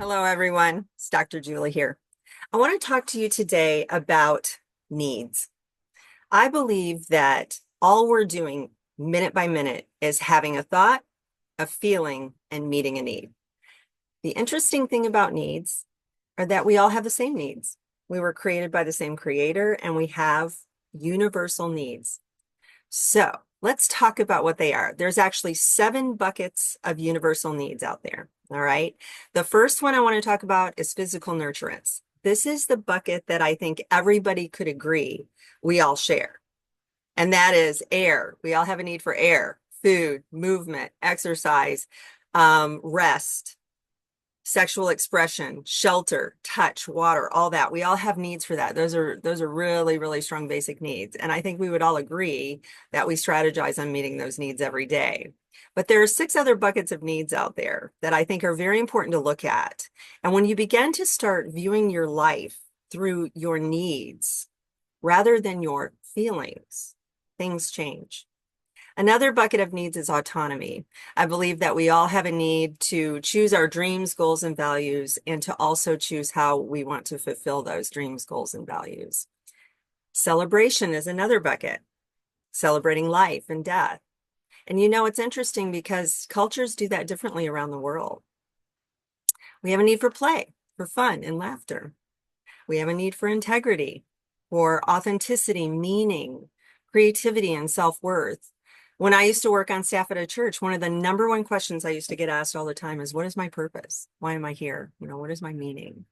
Hello, everyone. It's Dr. Julie here. I want to talk to you today about needs. I believe that all we're doing minute by minute is having a thought, a feeling, and meeting a need. The interesting thing about needs are that we all have the same needs. We were created by the same creator and we have universal needs. So let's talk about what they are. There's actually 7 buckets of universal needs out there. All right. The first one I want to talk about is physical nurturance. This is the bucket that I think everybody could agree we all share. And that is air. We all have a need for air, food, movement, exercise, rest, sexual expression, shelter, touch, water, all that. We all have needs for that. Those are really, really strong basic needs. And I think we would all agree that we strategize on meeting those needs every day. But there are 6 other buckets of needs out there that I think are very important to look at. And when you begin to start viewing your life through your needs rather than your feelings, things change. Another bucket of needs is autonomy. I believe that we all have a need to choose our dreams, goals, and values, and to also choose how we want to fulfill those dreams, goals, and values. Celebration is another bucket, celebrating life and death. And it's interesting because cultures do that differently around the world. We have a need for play, for fun and laughter. We have a need for integrity, for authenticity, meaning, creativity, and self-worth. When I used to work on staff at a church, one of the number one questions I used to get asked all the time is, what is my purpose? Why am I here? What is my meaning?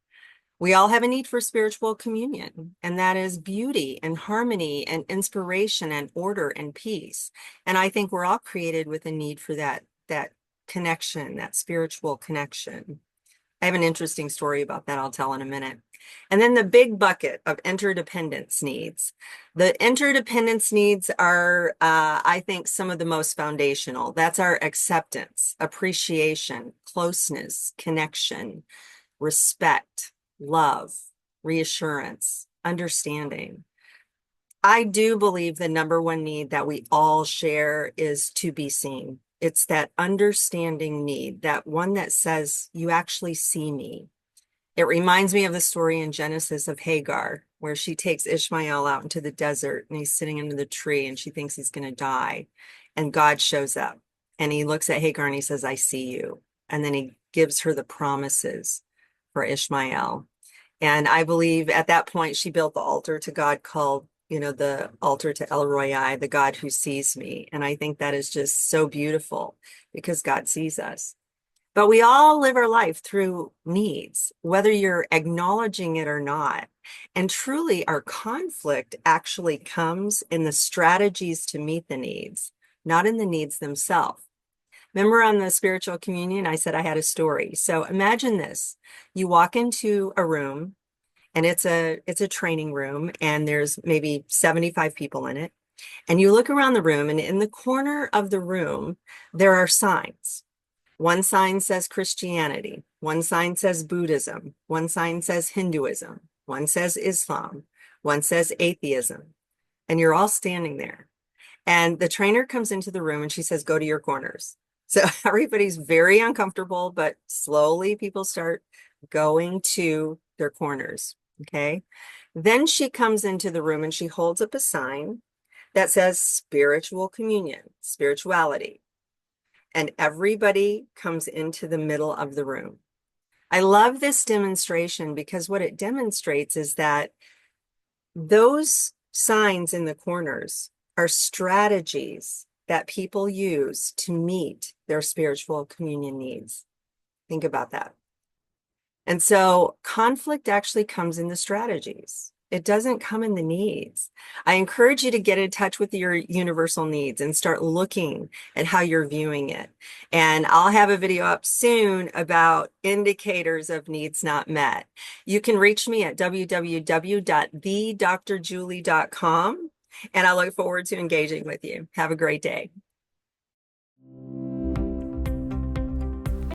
We all have a need for spiritual communion, and that is beauty and harmony and inspiration and order and peace. And I think we're all created with a need for that connection, that spiritual connection. I have an interesting story about that I'll tell in a minute. And then the big bucket of interdependence needs. The interdependence needs are, I think, some of the most foundational. That's our acceptance, appreciation, closeness, connection, respect, love, reassurance, understanding. I do believe the number one need that we all share is to be seen. It's that understanding need, that one that says, you actually see me. It reminds me of the story in Genesis of Hagar, where she takes Ishmael out into the desert and he's sitting under the tree and she thinks he's going to die. And God shows up and he looks at Hagar and he says, I see you. And then he gives her the promises for Ishmael. And I believe at that point, she built the altar to God called, the altar to El Roi, the God who sees me. And I think that is just so beautiful because God sees us. But we all live our life through needs, whether you're acknowledging it or not. And truly, our conflict actually comes in the strategies to meet the needs, not in the needs themselves. Remember on the spiritual communion, I said I had a story. So imagine this. You walk into a room and it's a training room and there's maybe 75 people in it. And you look around the room and in the corner of the room, there are signs. One sign says Christianity. One sign says Buddhism. One sign says Hinduism. One says Islam. One says atheism. And you're all standing there. And the trainer comes into the room and she says, go to your corners. So everybody's very uncomfortable, but slowly people start going to their corners. Okay. Then she comes into the room and she holds up a sign that says spiritual communion, spirituality. And everybody comes into the middle of the room. I love this demonstration because what it demonstrates is that those signs in the corners are strategies that people use to meet their spiritual communion needs. Think about that. And so conflict actually comes in the strategies. It doesn't come in the needs. I encourage you to get in touch with your universal needs and start looking at how you're viewing it. And I'll have a video up soon about indicators of needs not met. You can reach me at www.thedrjulie.com, and I look forward to engaging with you. Have a great day.